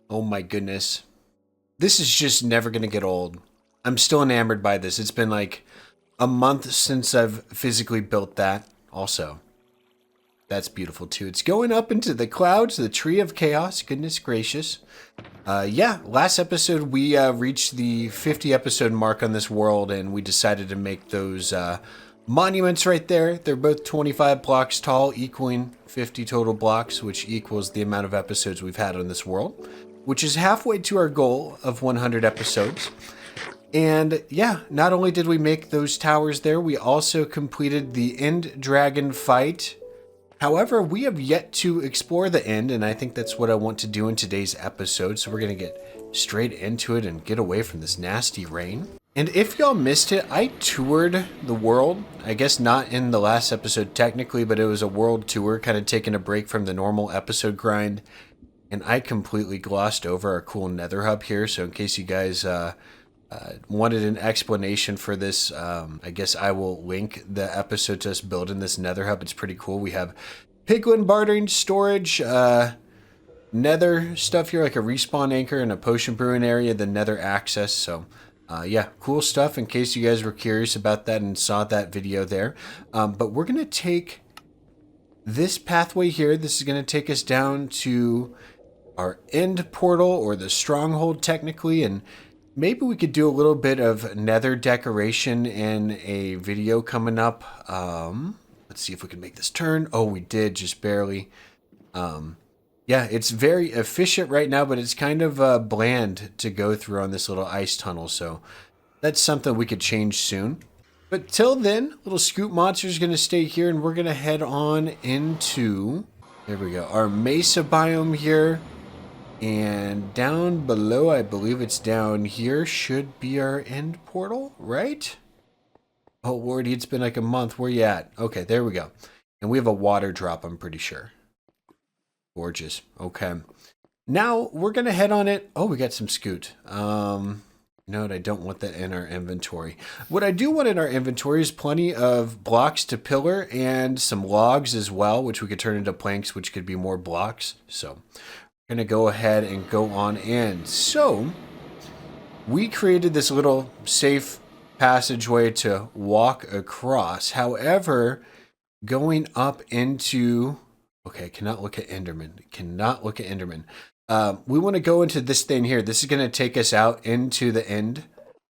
Oh my goodness. This is just never going to get old. I'm still enamored by this. It's been like a month since I've physically built that. Also, that's beautiful too. It's going up into the clouds, the tree of chaos. Goodness gracious. Yeah, last episode we reached the 50 episode mark on this world, and we decided to make those monuments right there. They're both 25 blocks tall, equaling 50 total blocks, which equals the amount of episodes we've had on this world, which is halfway to our goal of 100 episodes. And yeah, not only did we make those towers there, we also completed the end dragon fight. However, we have yet to explore the end, and I think that's what I want to do in today's episode. So we're going to get straight into it and get away from this nasty rain. And if y'all missed it, I toured the world. I guess not in the last episode technically, but it was a world tour, kind of taking a break from the normal episode grind. And I completely glossed over our cool nether hub here. So in case you guys wanted an explanation for this, I guess I will link the episode to us building this nether hub. It's pretty cool. We have piglin bartering, storage, nether stuff here, like a respawn anchor and a potion brewing area, the nether access. So yeah, cool stuff in case you guys were curious about that and saw that video there. But we're going to take this pathway here. This is going to take us down to our end portal, or the stronghold technically, and maybe we could do a little bit of nether decoration in a video coming up. Let's see if we can make this turn. Oh, we did, just barely. Yeah, it's very efficient right now, but it's kind of bland to go through on this little ice tunnel, so that's something we could change soon. But till then, little scoop monster is going to stay here, and we're going to head on into, there we go, our mesa biome here. And down below, I believe it's down here, should be our end portal, right? Oh, lordy, it's been like a month. Where you at? Okay, there we go. And we have a water drop, I'm pretty sure. Gorgeous. Okay. Now, we're going to head on it. Oh, we got some scoot. No, I don't want that in our inventory. What I do want in our inventory is plenty of blocks to pillar and some logs as well, which we could turn into planks, which could be more blocks. So going to go ahead and go on in. So we created this little safe passageway to walk across. However, going up into, okay, cannot look at Enderman. Cannot look at Enderman. We want to go into this thing here. This is going to take us out into the end.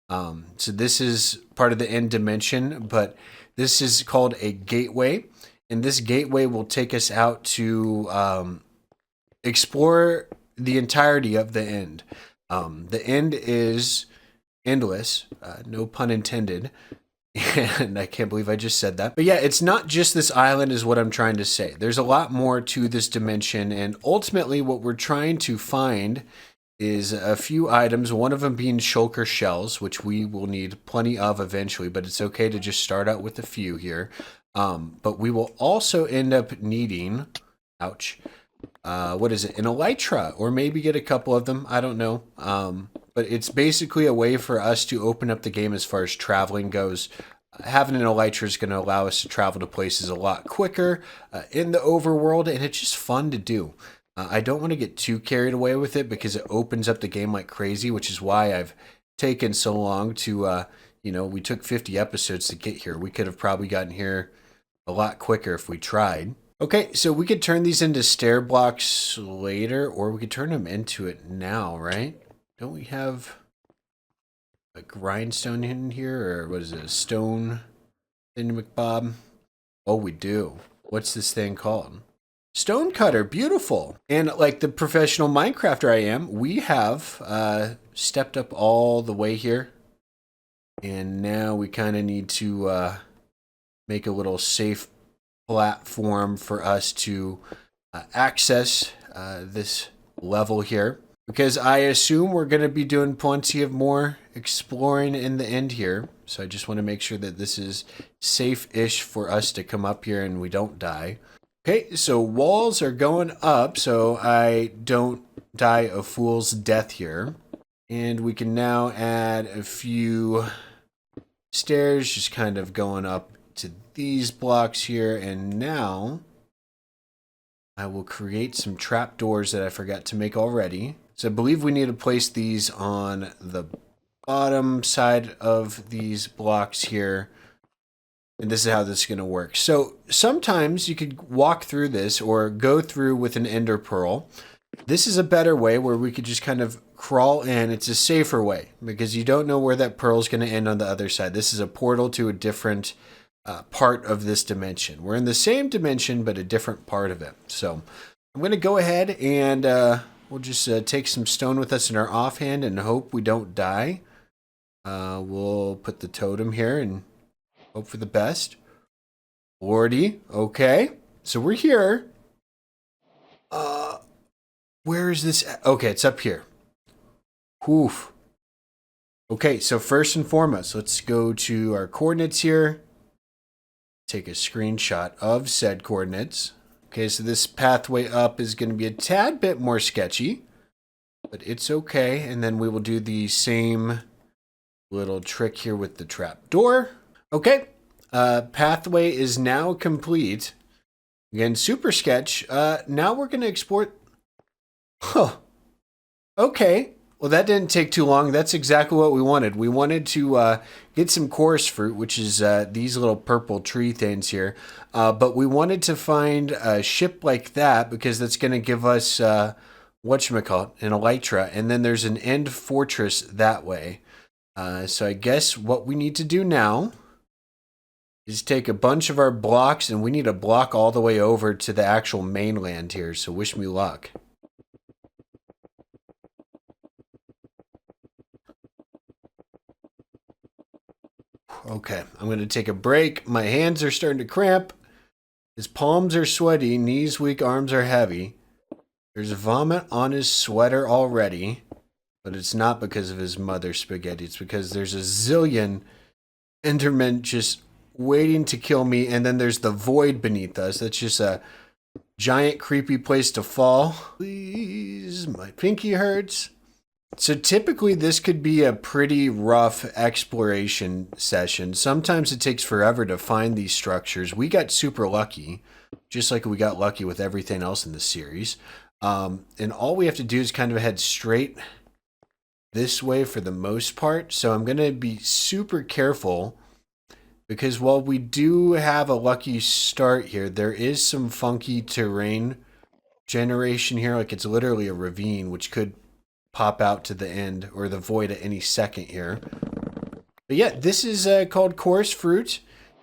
So this is part of the end dimension, but this is called a gateway. And this gateway will take us out to explore the entirety of the end. The end is endless, no pun intended. And I can't believe I just said that. But yeah, it's not just this island is what I'm trying to say. There's a lot more to this dimension. And ultimately what we're trying to find is a few items, one of them being shulker shells, which we will need plenty of eventually, but it's okay to just start out with a few here. But we will also end up needing, ouch, what is it, an elytra, or maybe get a couple of them, I don't know. But it's basically a way for us to open up the game as far as traveling goes. Having an elytra is going to allow us to travel to places a lot quicker in the overworld, and it's just fun to do. I don't want to get too carried away with it because it opens up the game like crazy, which is why I've taken so long to, we took 50 episodes to get here. We could have probably gotten here a lot quicker if we tried. Okay, so we could turn these into stair blocks later, or we could turn them into it now, right? Don't we have a grindstone in here, or what is it, a stone thingamacbob? Oh, we do. What's this thing called? Stone cutter, beautiful. And like the professional Minecrafter I am, we have stepped up all the way here. And now we kind of need to make a little safe platform for us to access this level here, because I assume we're going to be doing plenty of more exploring in the end here. So I just want to make sure that this is safe-ish for us to come up here and we don't die. Okay, so walls are going up so I don't die a fool's death here. And we can now add a few stairs, just kind of going up to these blocks here. And now I will create some trapdoors that I forgot to make already. So I believe we need to place these on the bottom side of these blocks here. And this is how this is going to work. So sometimes you could walk through this or go through with an ender pearl. This is a better way where we could just kind of crawl in. It's a safer way because you don't know where that pearl is going to end on the other side. This is a portal to a different part of this dimension. We're in the same dimension, but a different part of it. So I'm going to go ahead and we'll just take some stone with us in our offhand and hope we don't die. We'll put the totem here and hope for the best. Lordy. Okay. So we're here. Where is this? Okay, it's up here. Oof. Okay, so first and foremost, let's go to our coordinates here. Take a screenshot of said coordinates. Okay, so this pathway up is going to be a tad bit more sketchy, but it's okay. And then we will do the same little trick here with the trap door. Okay, pathway is now complete. Again, super sketch. Now we're going to export. Huh. Okay. Well, that didn't take too long. That's exactly what we wanted. We wanted to get some chorus fruit, which is these little purple tree things here. But we wanted to find a ship like that because that's going to give us, whatchamacallit, an elytra. And then there's an end fortress that way. So I guess what we need to do now is take a bunch of our blocks, and we need a block all the way over to the actual mainland here. So wish me luck. Okay, I'm going to take a break. My hands are starting to cramp. His palms are sweaty, knees weak, arms are heavy. There's vomit on his sweater already, but it's not because of his mother's spaghetti. It's because there's a zillion Endermen just waiting to kill me, and then there's the void beneath us. That's just a giant creepy place to fall. Please, my pinky hurts. So typically this could be a pretty rough exploration session. Sometimes it takes forever to find these structures. We got super lucky, just like we got lucky with everything else in the series. And all we have to do is kind of head straight this way for the most part. So I'm going to be super careful because while we do have a lucky start here, there is some funky terrain generation here. Like it's literally a ravine, which could pop out to the end or the void at any second here. But yeah, this is called chorus fruit.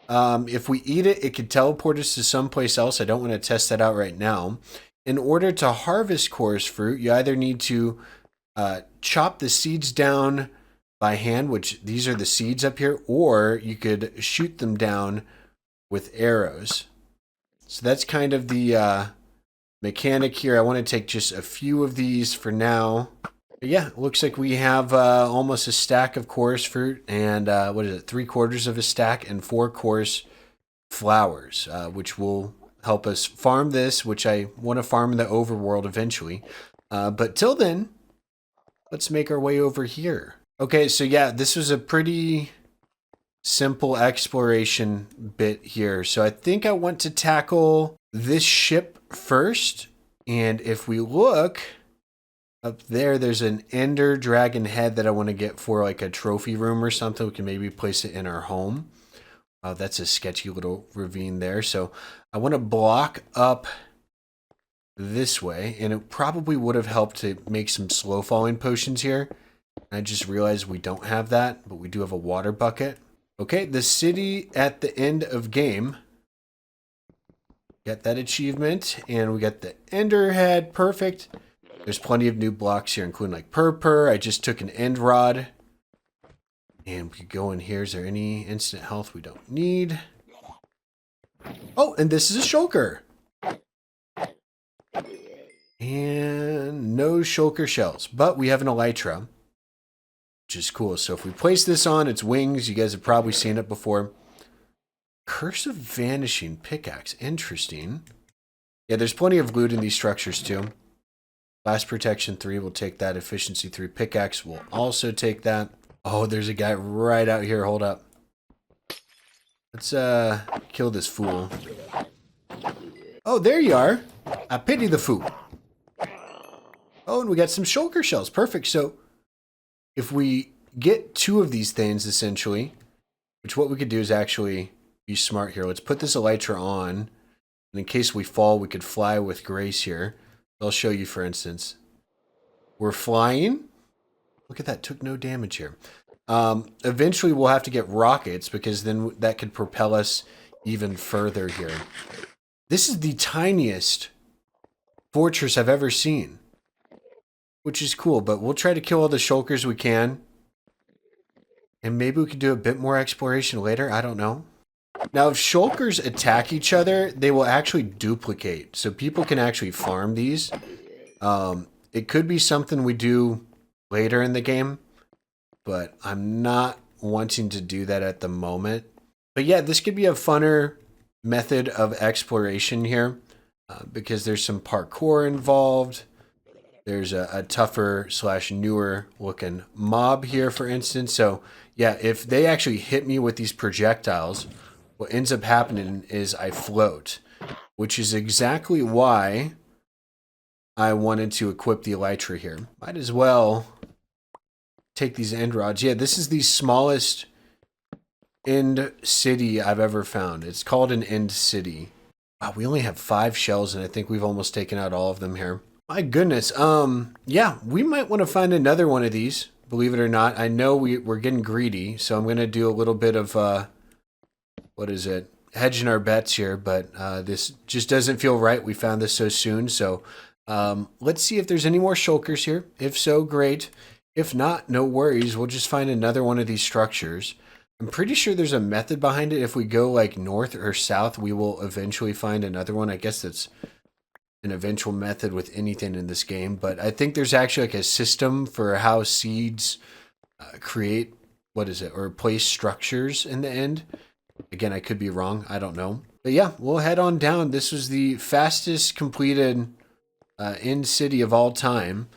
If we eat it, it could teleport us to someplace else. I don't want to test that out right now. In order to harvest chorus fruit, you either need to chop the seeds down by hand, which these are the seeds up here, or you could shoot them down with arrows. So that's kind of the mechanic here. I want to take just a few of these for now. But yeah, it looks like we have almost a stack of chorus fruit and what is it, 3/4 of a stack and 4 chorus flowers, which will help us farm this, which I want to farm in the overworld eventually. But till then, let's make our way over here. Okay, so yeah, this was a pretty simple exploration bit here. So I think I want to tackle this ship first. And if we look up there, there's an ender dragon head that I want to get for like a trophy room or something. We can maybe place it in our home. That's a sketchy little ravine there. So I want to block up this way, and it probably would have helped to make some slow falling potions here. I just realized we don't have that, but we do have a water bucket. Okay, the city at the end of game. Got that achievement, and we got the ender head. Perfect. There's plenty of new blocks here, including like purpur. I just took an end rod. And we could go in here. Is there any instant health we don't need? Oh, and this is a shulker. And no shulker shells, but we have an elytra, which is cool. So if we place this on its wings, you guys have probably seen it before. Curse of Vanishing pickaxe. Interesting. Yeah, there's plenty of loot in these structures too. Blast protection 3, we'll take that. Efficiency 3 pickaxe, we'll also take that. Oh, there's a guy right out here. Hold up. Let's kill this fool. Oh, there you are. I pity the fool. Oh, and we got some shulker shells. Perfect. So if we get 2 of these things, essentially, which what we could do is actually be smart here. Let's put this elytra on. And in case we fall, we could fly with grace here. I'll show you, for instance. We're flying. Look at that. Took no damage here. Eventually, we'll have to get rockets because then that could propel us even further here. This is the tiniest fortress I've ever seen, which is cool, but we'll try to kill all the shulkers we can. And maybe we could do a bit more exploration later. I don't know. Now, if shulkers attack each other, they will actually duplicate. So people can actually farm these. It could be something we do later in the game, but I'm not wanting to do that at the moment. But yeah, this could be a funner method of exploration here because there's some parkour involved. There's a tougher / newer looking mob here, for instance. So yeah, if they actually hit me with these projectiles, what ends up happening is I float, which is exactly why I wanted to equip the elytra here. Might as well take these end rods. Yeah, this is the smallest end city I've ever found. It's called an end city. Wow, we only have 5 shells, and I think we've almost taken out all of them here. My goodness. Yeah, we might want to find another one of these, believe it or not. I know we're getting greedy, so I'm going to do a little bit of, what is it? Hedging our bets here, but this just doesn't feel right. We found this so soon, so let's see if there's any more shulkers here. If so, great. If not, no worries. We'll just find another one of these structures. I'm pretty sure there's a method behind it. If we go like north or south, we will eventually find another one. I guess that's an eventual method with anything in this game, but I think there's actually like a system for how seeds create, what is it, or place structures in the end. Again, I could be wrong. I don't know. But yeah, we'll head on down. This was the fastest completed end city of all time.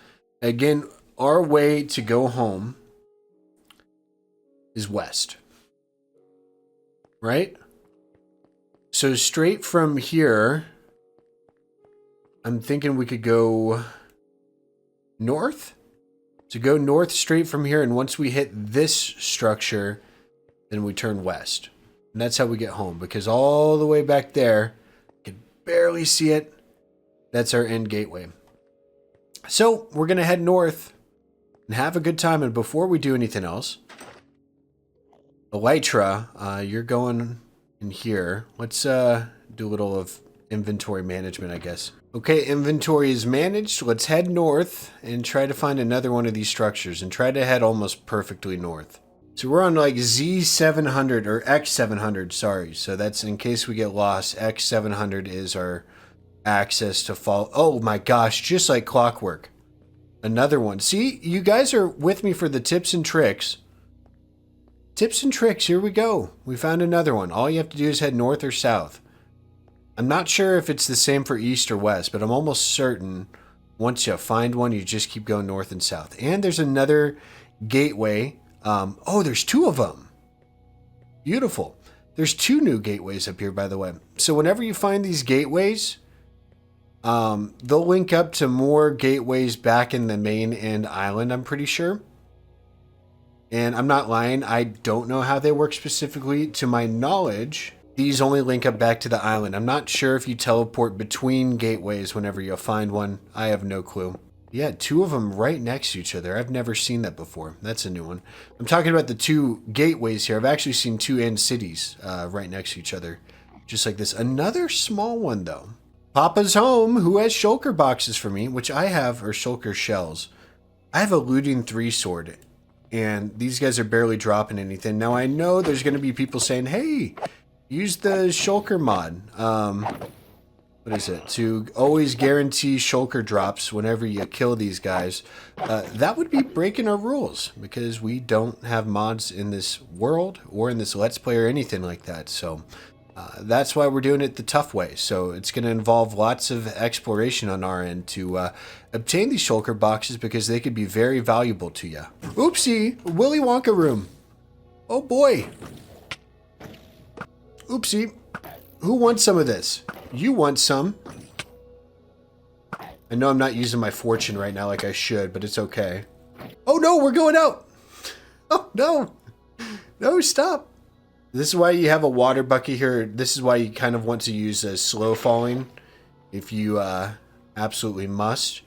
Again, our way to go home is west. Right? So straight from here, I'm thinking we could go north. So go north straight from here, and once we hit this structure, then we turn west. And that's how we get home, because all the way back there, you can barely see it. That's our end gateway. So we're going to head north and have a good time. And before we do anything else, Elytra, you're going in here. Let's do a little of inventory management, I guess. Okay, inventory is managed. Let's head north and try to find another one of these structures and try to head almost perfectly north. So we're on like Z700 or X700, sorry. So that's in case we get lost. X700 is our access to fall. Oh my gosh, just like clockwork. Another one. See, you guys are with me for the tips and tricks. Tips and tricks, here we go. We found another one. All you have to do is head north or south. I'm not sure if it's the same for east or west, but I'm almost certain once you find one, you just keep going north and south. And there's another gateway. Oh, there's 2 of them. Beautiful. There's 2 new gateways up here, by the way. So whenever you find these gateways, they'll link up to more gateways back in the main end island, I'm pretty sure. And I'm not lying, I don't know how they work specifically. To my knowledge, these only link up back to the island. I'm not sure if you teleport between gateways whenever you'll find one. I have no clue. Yeah, 2 of them right next to each other. I've never seen that before. That's a new one. I'm talking about the 2 gateways here. I've actually seen 2 end cities right next to each other. Just like this. Another small one, though. Papa's home, who has shulker boxes for me, which I have, or shulker shells. I have a looting 3 sword, and these guys are barely dropping anything. Now, I know there's going to be people saying, hey, use the shulker mod. What is it? To always guarantee shulker drops whenever you kill these guys. That would be breaking our rules, because we don't have mods in this world or in this Let's Play or anything like that. So that's why we're doing it the tough way. So it's going to involve lots of exploration on our end to obtain these shulker boxes, because they could be very valuable to you. Oopsie! Willy Wonka room. Oh boy. Oopsie. Who wants some of this? You want some. I know I'm not using my fortune right now like I should, but it's okay. Oh no, we're going out! Oh no! No, stop! This is why you have a water bucket here. This is why you kind of want to use a slow falling if you absolutely must.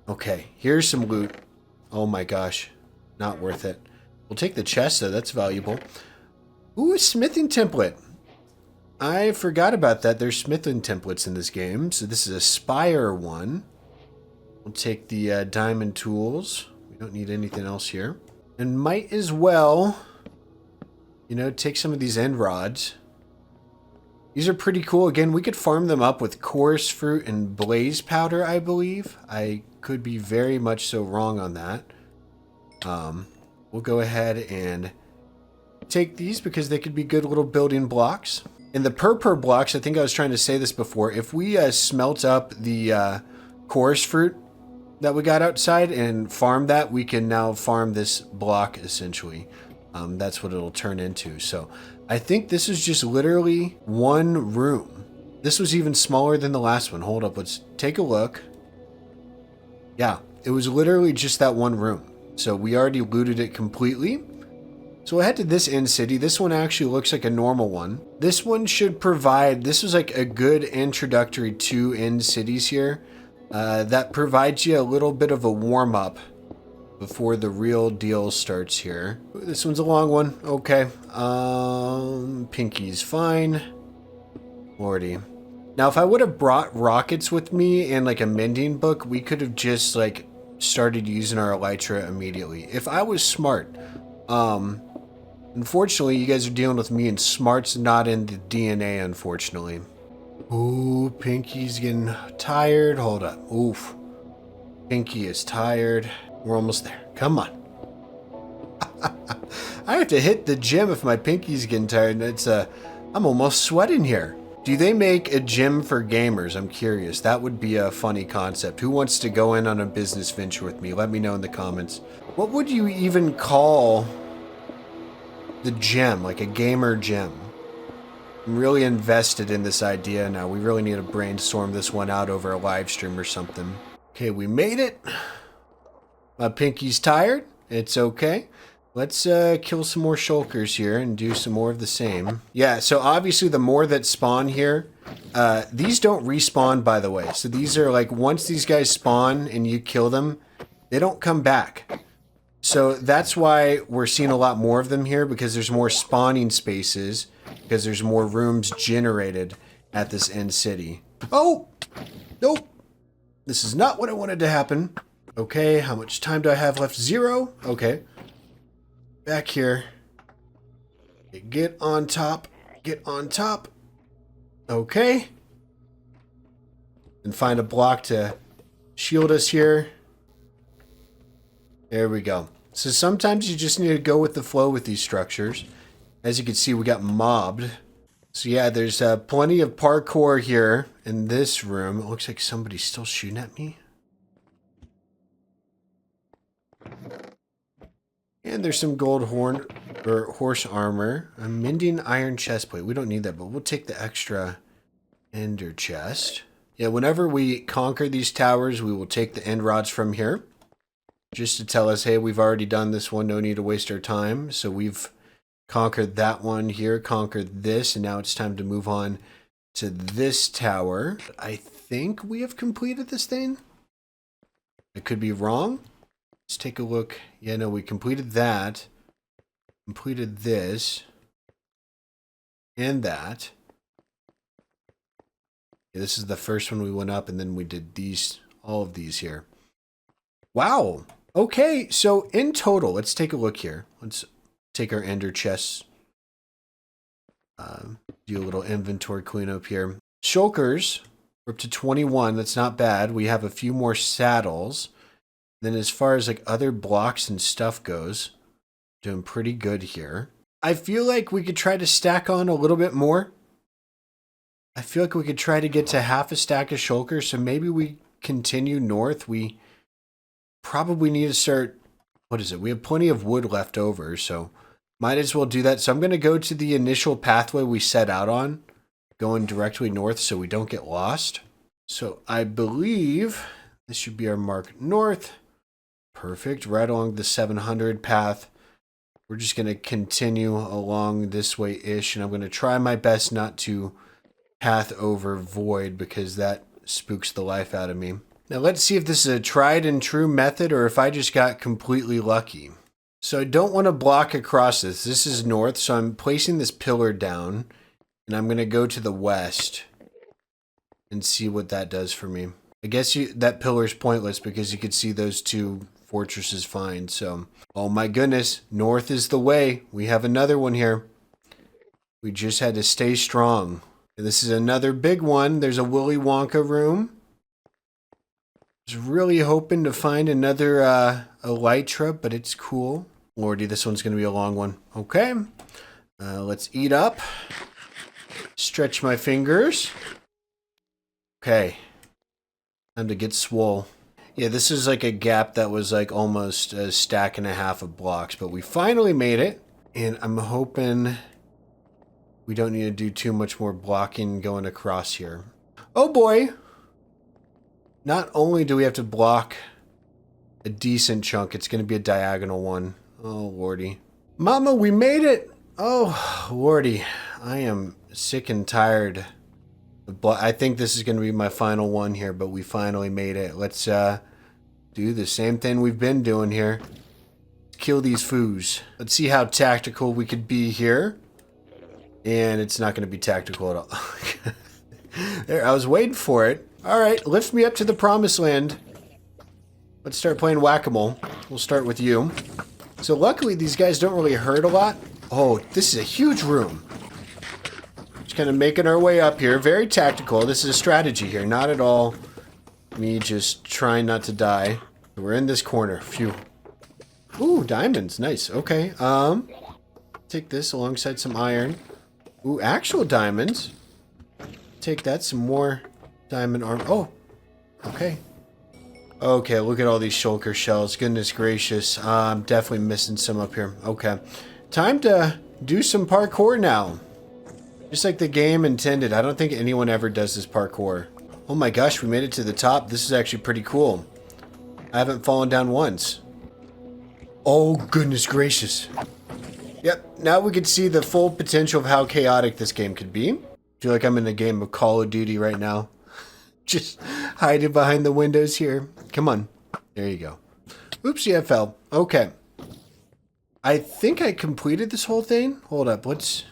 Okay, here's some loot. Oh my gosh, not worth it. We'll take the chest though, that's valuable. Ooh, a smithing template. I forgot about that. There's smithing templates in this game. So this is a spire one. We'll take the diamond tools. We don't need anything else here. And might as well, you know, take some of these end rods. These are pretty cool. Again, we could farm them up with chorus fruit and blaze powder, I believe. I could be very much so wrong on that. We'll go ahead and take these because they could be good little building blocks. And the purple blocks, I think I was trying to say this before, if we smelt up the chorus fruit that we got outside and farm that, we can now farm this block essentially. That's what it'll turn into. So I think this is just literally one room. This was even smaller than the last one. Hold up, let's take a look. Yeah, it was literally just that one room. So we already looted it completely. So we'll head to this end city. This one actually looks like a normal one. This one should provide, this was like a good introductory to end cities here. That provides you a little bit of a warm up before the real deal starts here. This one's a long one. Okay. Pinky's fine. Lordy. Now, if I would have brought rockets with me and like a mending book, we could have just like started using our elytra immediately. If I was smart. Unfortunately, you guys are dealing with me, and smart's not in the DNA, unfortunately. Ooh, Pinky's getting tired. Hold up. Oof. Pinky is tired. We're almost there. Come on. I have to hit the gym if my Pinky's getting tired. It's I'm almost sweating here. Do they make a gym for gamers? I'm curious. That would be a funny concept. Who wants to go in on a business venture with me? Let me know in the comments. What would you even call the gym, like a gamer gym? I'm really invested in this idea now. We really need to brainstorm this one out over a live stream or something. Okay, we made it. My Pinky's tired. It's okay. Let's kill some more shulkers here and do some more of the same. Yeah, so obviously the more that spawn here, these don't respawn, by the way. So these are like, once these guys spawn and you kill them, they don't come back. So that's why we're seeing a lot more of them here, because there's more spawning spaces, because there's more rooms generated at this end city. Oh! Nope! This is not what I wanted to happen. Okay, how much time do I have left? 0? Okay. Back here. Get on top. Get on top. Okay. And find a block to shield us here. There we go. So sometimes you just need to go with the flow with these structures. As you can see, we got mobbed. So yeah, there's plenty of parkour here in this room. It looks like somebody's still shooting at me. And there's some gold horn or horse armor. A mending iron chest plate. We don't need that, but we'll take the extra ender chest. Yeah, whenever we conquer these towers, we will take the end rods from here. Just to tell us, hey, we've already done this one, no need to waste our time. So we've conquered that one here, conquered this, and now it's time to move on to this tower. I think we have completed this thing. I could be wrong. Let's take a look. Yeah, no, we completed that. Completed this. And that. Yeah, this is the first one we went up, and then we did these, all of these here. Wow. Okay, so in total, let's take a look here. Let's take our ender chests. Do a little inventory cleanup here. Shulkers, we're up to 21. That's not bad. We have a few more saddles. Then as far as like other blocks and stuff goes, doing pretty good here. I feel like we could try to stack on a little bit more. I feel like we could try to get to half a stack of shulkers. So maybe we continue north. We probably need to start, what is it? We have plenty of wood left over, so might as well do that. So I'm going to go to the initial pathway we set out on, going directly north so we don't get lost. So I believe this should be our mark north. Perfect. Right along the 700 path. We're just going to continue along this way-ish, and I'm going to try my best not to path over void because that spooks the life out of me. Now let's see if this is a tried and true method or if I just got completely lucky. So I don't want to block across this. This is north, so I'm placing this pillar down, and I'm going to go to the west and see what that does for me. I guess that pillar's pointless because you could see those two fortresses fine. So, oh my goodness, north is the way. We have another one here. We just had to stay strong. This is another big one. There's a Willy Wonka room. I was really hoping to find another Elytra, but it's cool. Lordy, this one's going to be a long one. Okay, let's eat up. Stretch my fingers. Okay, time to get swole. Yeah, this is like a gap that was like almost a stack and a half of blocks, but we finally made it. And I'm hoping we don't need to do too much more blocking going across here. Oh boy! Not only do we have to block a decent chunk, it's going to be a diagonal one. Oh, lordy. Mama, we made it! Oh, lordy. I am sick and tired. I think this is going to be my final one here, but we finally made it. Let's do the same thing we've been doing here. Kill these foos. Let's see how tactical we could be here. And it's not going to be tactical at all. There, I was waiting for it. Alright, lift me up to the promised land. Let's start playing whack-a-mole. We'll start with you. So luckily these guys don't really hurt a lot. Oh, this is a huge room. Just kind of making our way up here. Very tactical. This is a strategy here. Not at all me just trying not to die. We're in this corner. Phew. Ooh, diamonds. Nice. Okay. Take this alongside some iron. Ooh, actual diamonds. Take that. Some more diamond armor. Oh. Okay. Okay, look at all these shulker shells. Goodness gracious. I'm definitely missing some up here. Okay. Time to do some parkour now. Just like the game intended. I don't think anyone ever does this parkour. Oh my gosh, we made it to the top. This is actually pretty cool. I haven't fallen down once. Oh, goodness gracious. Yep, now we can see the full potential of how chaotic this game could be. I feel like I'm in a game of Call of Duty right now. Just hiding behind the windows here. Come on. There you go. Oopsie, I fell. Okay. I think I completed this whole thing. Hold up, let's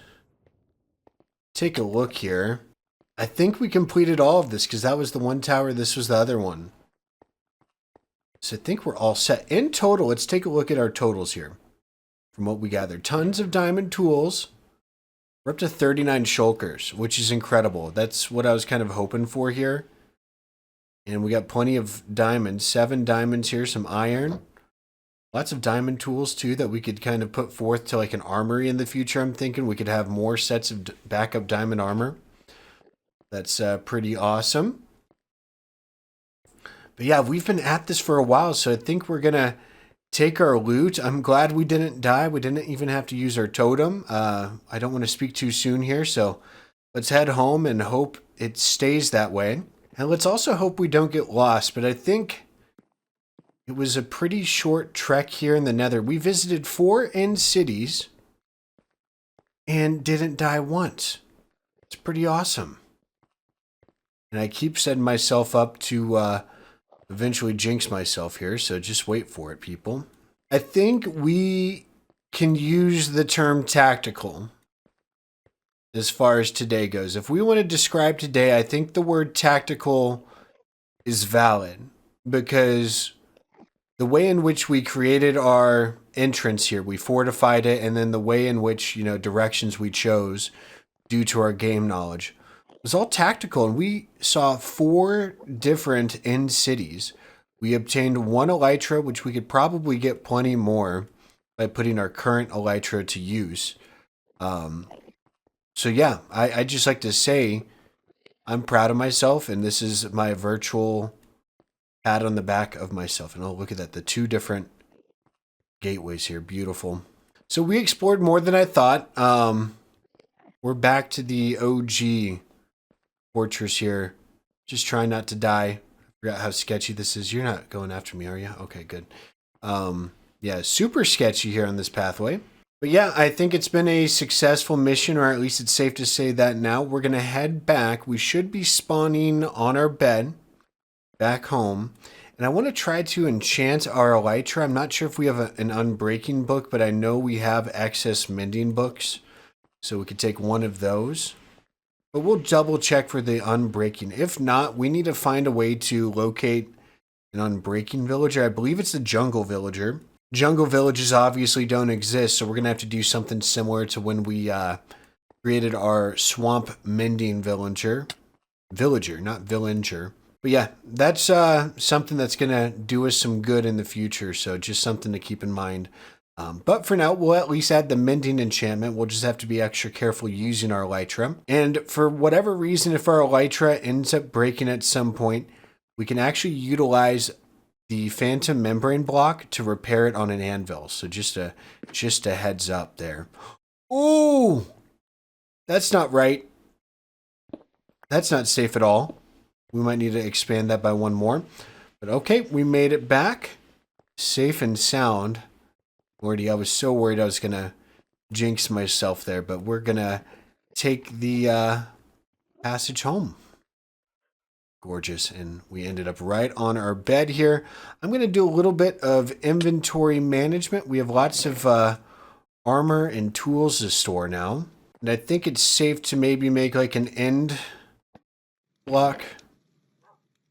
take a look here. I think we completed all of this because that was the one tower, this was the other one. So I think we're all set. In total, let's take a look at our totals here. From what we gathered, tons of diamond tools. We're up to 39 shulkers, which is incredible. That's what I was kind of hoping for here. And we got plenty of diamonds. 7 diamonds here, some iron. Lots of diamond tools too that we could kind of put forth to like an armory in the future. I'm thinking we could have more sets of backup diamond armor. That's pretty awesome. But yeah, we've been at this for a while, so I think we're going to take our loot. I'm glad we didn't die. We didn't even have to use our totem. I don't want to speak too soon here, so let's head home and hope it stays that way. And let's also hope we don't get lost, but I think it was a pretty short trek here in the Nether. We visited 4 end cities and didn't die once. It's pretty awesome. And I keep setting myself up to eventually jinx myself here, so just wait for it, people. I think we can use the term tactical as far as today goes. If we want to describe today, I think the word tactical is valid because the way in which we created our entrance here, we fortified it, and then the way in which, you know, directions we chose due to our game knowledge was all tactical, and we saw 4 different end cities. We obtained 1 elytra, which we could probably get plenty more by putting our current elytra to use. So yeah, I just like to say I'm proud of myself, and this is my virtual pat on the back of myself. And oh, look at that, the 2 different gateways here, beautiful. So we explored more than I thought. We're back to the OG fortress here. Just trying not to die. I forgot how sketchy this is. You're not going after me, are you? Okay, good. Yeah, super sketchy here on this pathway. But yeah, I think it's been a successful mission, or at least it's safe to say that now. We're going to head back. We should be spawning on our bed back home. And I want to try to enchant our elytra. I'm not sure if we have an unbreaking book, but I know we have excess mending books. So we could take one of those. But we'll double check for the unbreaking. If not, we need to find a way to locate an unbreaking villager. I believe it's the jungle villager. Jungle villages obviously don't exist, so we're going to have to do something similar to when we created our swamp mending villager. Villager, not villager. But yeah, that's something that's going to do us some good in the future, so just something to keep in mind. But for now, we'll at least add the mending enchantment. We'll just have to be extra careful using our elytra. And for whatever reason, if our elytra ends up breaking at some point, we can actually utilize the phantom membrane block to repair it on an anvil. So just a heads up there. Ooh, that's not right. That's not safe at all. We might need to expand that by one more. But okay, we made it back. Safe and sound. Lordy, I was so worried I was going to jinx myself there, but we're going to take the passage home. Gorgeous. And we ended up right on our bed here. I'm going to do a little bit of inventory management. We have lots of armor and tools to store now. And I think it's safe to maybe make like an end block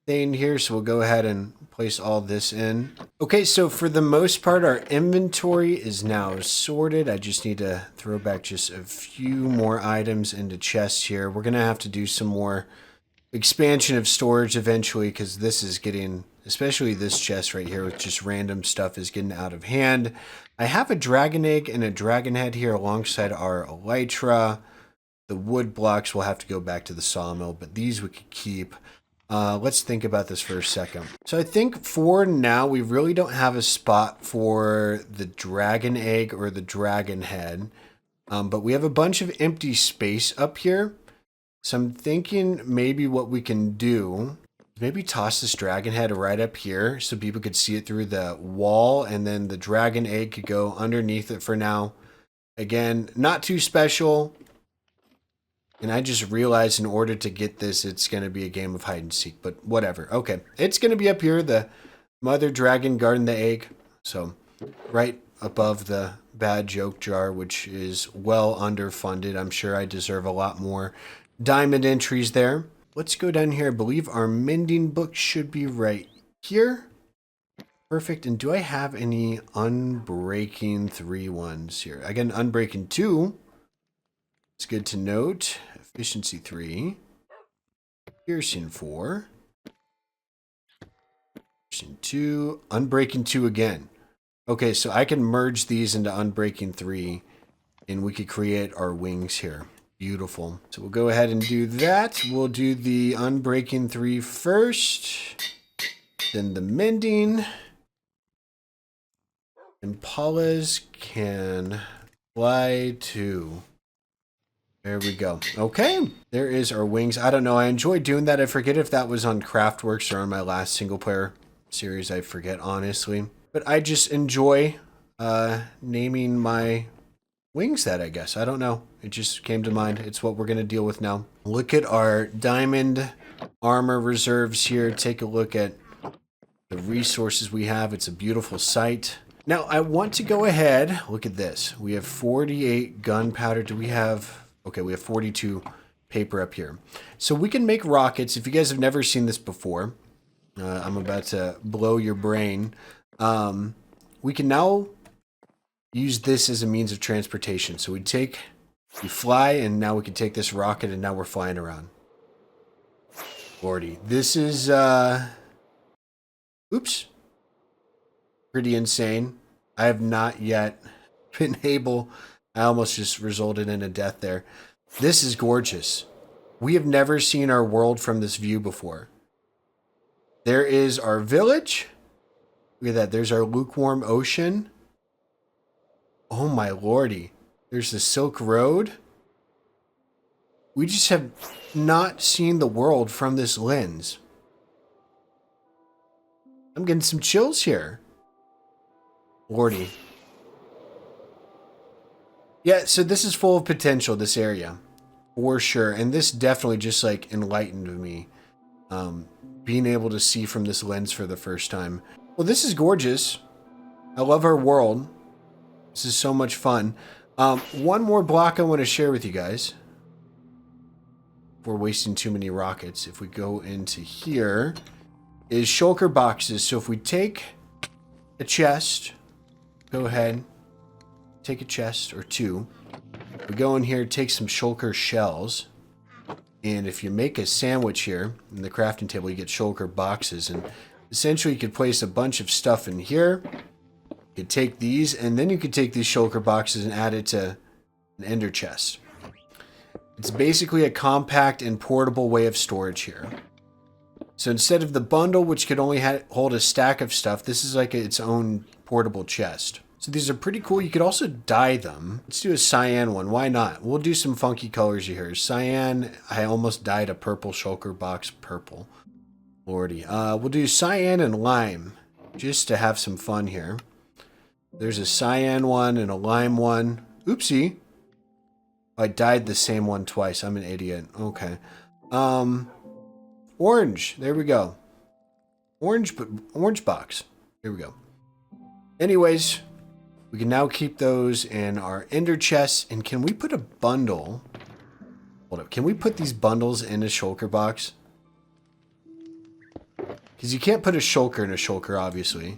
thing here. So we'll go ahead and place all this in. Okay, so for the most part, our inventory is now sorted. I just need to throw back just a few more items into chests here. We're going to have to do some more expansion of storage eventually, because this is getting, especially this chest right here with just random stuff, is getting out of hand. I have a dragon egg and a dragon head here alongside our elytra. The wood blocks will have to go back to the sawmill, but these we could keep. Let's think about this for a second. So I think for now, we really don't have a spot for the dragon egg or the dragon head, but we have a bunch of empty space up here. So I'm thinking maybe what we can do is maybe toss this dragon head right up here so people could see it through the wall, and then the dragon egg could go underneath it for now. Again, not too special. And I just realized in order to get this, it's going to be a game of hide and seek, but whatever. Okay, it's going to be up here, the mother dragon guarding the egg. So right above the bad joke jar, which is well underfunded. I'm sure I deserve a lot more diamond entries there. Let's go down here. I believe our mending book should be right here. Perfect. And do I have any unbreaking 3 ones here? I got an unbreaking 2. It's good to note. Efficiency 3. Piercing 4. Piercing 2. Unbreaking 2 again. Okay, so I can merge these into unbreaking 3, and we could create our wings here. Beautiful. So we'll go ahead and do that. We'll do the unbreaking 3 first, then the mending. Impalas can fly too. There we go. Okay, there is our wings. I don't know. I enjoy doing that. I forget if that was on Craftworks or on my last single player series. I forget, honestly. But I just enjoy naming my wings that, I guess. I don't know. It just came to mind. It's what we're going to deal with now. Look at our diamond armor reserves here. Take a look at the resources we have. It's a beautiful sight. Now, I want to go ahead. Look at this. We have 48 gunpowder. Do we have... Okay, we have 42 paper up here. So we can make rockets. If you guys have never seen this before, I'm about to blow your brain. We can now use this as a means of transportation. So we fly, and now we can take this rocket, and now we're flying around. Lordy, this is, oops, pretty insane. I have not yet been able... I almost just resulted in a death there. This is gorgeous. We have never seen our world from this view before. There is our village. Look at that. There's our lukewarm ocean. Oh my lordy. There's the Silk Road. We just have not seen the world from this lens. I'm getting some chills here. Lordy. Yeah, so this is full of potential, this area. For sure. And this definitely just like enlightened me. Being able to see from this lens for the first time. Well, this is gorgeous. I love our world. This is so much fun. One more block I want to share with you guys. We're wasting too many rockets. If we go into here, is shulker boxes. So if we take a chest, go ahead, take a chest or two. We go in here, take some shulker shells. And if you make a sandwich here in the crafting table, you get shulker boxes. And essentially you could place a bunch of stuff in here. You could take these, and then you could take these shulker boxes and add it to an ender chest. It's basically a compact and portable way of storage here. So instead of the bundle, which could only hold a stack of stuff, this is like its own portable chest. So these are pretty cool. You could also dye them. Let's do a cyan one. Why not? We'll do some funky colors here. Cyan, I almost dyed a purple shulker box purple. Lordy. We'll do cyan and lime just to have some fun here. There's a cyan one and a lime one. Oopsie. I dyed the same one twice. I'm an idiot. Okay. Orange. There we go. Orange box. Here we go. Anyways, we can now keep those in our ender chests. And can we put a bundle? Hold up. Can we put these bundles in a shulker box? Because you can't put a shulker in a shulker, obviously.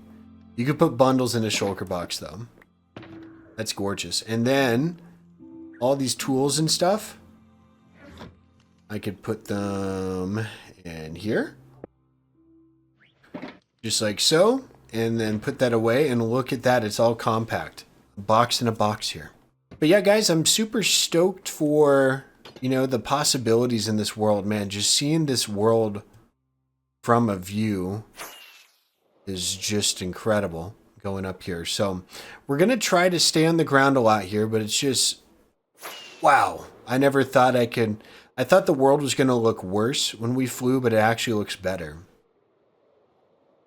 You could put bundles in a shulker box, though. That's gorgeous. And then all these tools and stuff, I could put them in here. Just like so. And then put that away. And look at that. It's all compact. A box in a box here. But yeah, guys, I'm super stoked for, you know, the possibilities in this world. Man, just seeing this world from a view is just incredible going up here. So we're going to try to stay on the ground a lot here, but it's just, wow. I never thought I could. I thought the world was going to look worse when we flew, but it actually looks better.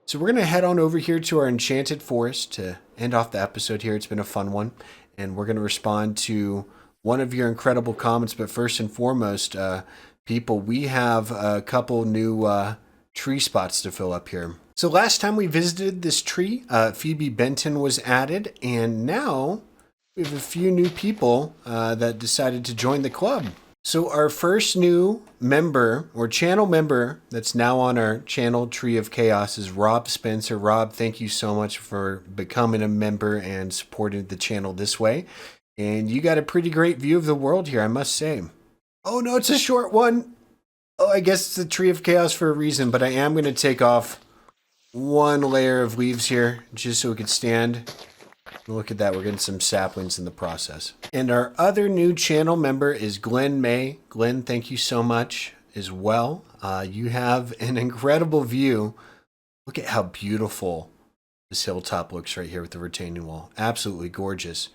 So we're going to head on over here to our enchanted forest to end off the episode here. It's been a fun one. And we're going to respond to one of your incredible comments. But first and foremost, people, we have a couple new tree spots to fill up here. So last time we visited this tree, Phoebe Benton was added, and now we have a few new people that decided to join the club. So our first new member, or channel member, that's now on our channel Tree of Chaos is Rob Spencer. Rob, thank you so much for becoming a member and supporting the channel this way. And you got a pretty great view of the world here, I must say. Oh no, it's a short one. Oh, I guess it's the Tree of Chaos for a reason, but I am going to take off one layer of leaves here just so we can stand. Look at that, we're getting some saplings in the process. And our other new channel member is Glenn May. Glenn, thank you so much as well. You have an incredible view. Look at how beautiful this hilltop looks right here with the retaining wall. Absolutely gorgeous.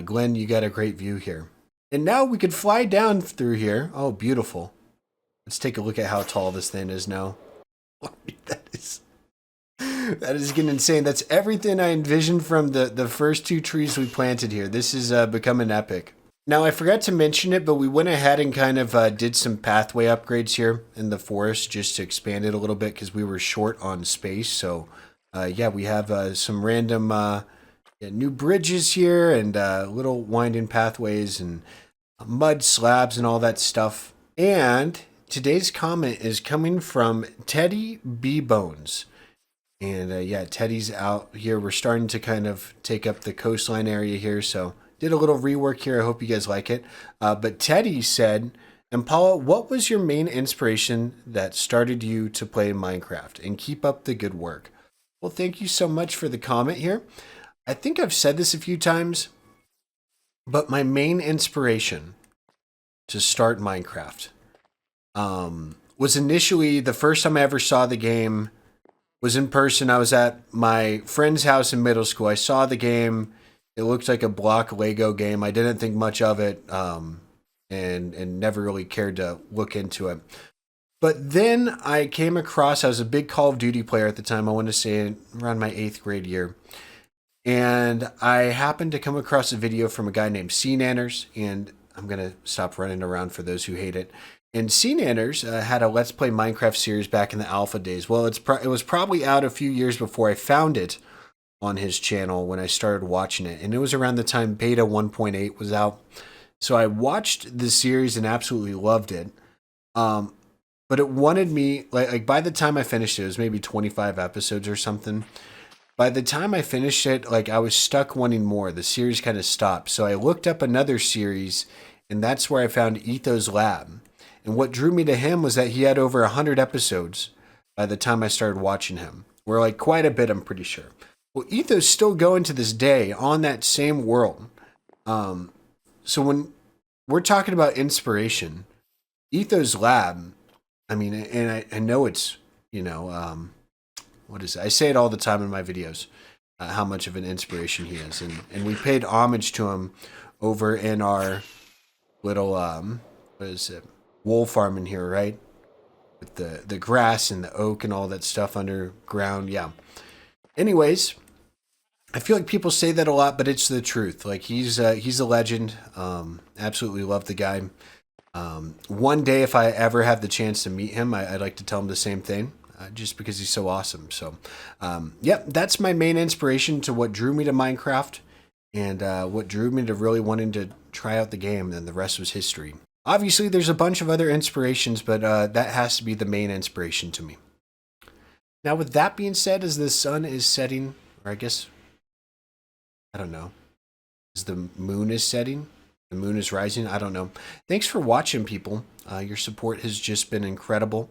Glenn, you got a great view here. And now we could fly down through here. Oh, beautiful. Let's take a look at how tall this thing is now. That is getting insane. That's everything I envisioned from the first two trees we planted here. This is becoming epic. Now, I forgot to mention it, but we went ahead and kind of did some pathway upgrades here in the forest just to expand it a little bit because we were short on space. So, yeah, we have some random new bridges here and little winding pathways and mud slabs and all that stuff. And today's comment is coming from Teddy B. Bones. And yeah, Teddy's out here. We're starting to kind of take up the coastline area here. So did a little rework here. I hope you guys like it. But Teddy said, and Paula, what was your main inspiration that started you to play Minecraft? And keep up the good work. Well, thank you so much for the comment here. I think I've said this a few times, but my main inspiration to start Minecraft was initially the first time I ever saw the game was in person. I was at my friend's house in middle school. I saw the game. It looked like a block Lego game. I didn't think much of it. and never really cared to look into it. But then I came across, I was a big Call of Duty player at the time. I want to say around my 8th grade year. And I happened to come across a video from a guy named Sea Nanners, and I'm going to stop running around for those who hate it. And Sea Nanners had a Let's Play Minecraft series back in the alpha days. Well, it was probably out a few years before I found it on his channel when I started watching it. And it was around the time Beta 1.8 was out. So I watched the series and absolutely loved it. But it wanted me, like by the time I finished it, it was maybe 25 episodes or something. By the time I finished it, like I was stuck wanting more. The series kind of stopped. So I looked up another series, and that's where I found Etho's Lab. And what drew me to him was that he had over 100 episodes by the time I started watching him. We're like quite a bit, I'm pretty sure. Well, Etho's still going to this day on that same world. So when we're talking about inspiration, Etho's Lab, I mean, and I know it's, what is it? I say it all the time in my videos, how much of an inspiration he is. And we paid homage to him over in our little, what is it? Wool farm in here, right? With the grass and the oak and all that stuff underground. Yeah. Anyways, I feel like people say that a lot, but it's the truth. Like he's a legend. Absolutely love the guy. One day, if I ever have the chance to meet him, I'd like to tell him the same thing, just because he's so awesome. So, yep, that's my main inspiration to what drew me to Minecraft and what drew me to really wanting to try out the game. And the rest was history. Obviously, there's a bunch of other inspirations, but that has to be the main inspiration to me. Now, with that being said, as the sun is setting, or I guess, I don't know, as the moon is setting, the moon is rising, I don't know. Thanks for watching, people. Your support has just been incredible.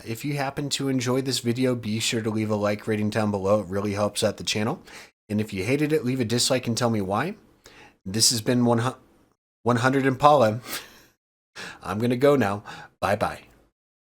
If you happen to enjoy this video, be sure to leave a like rating down below. It really helps out the channel. And if you hated it, leave a dislike and tell me why. This has been 100 Impala. I'm going to go now. Bye-bye.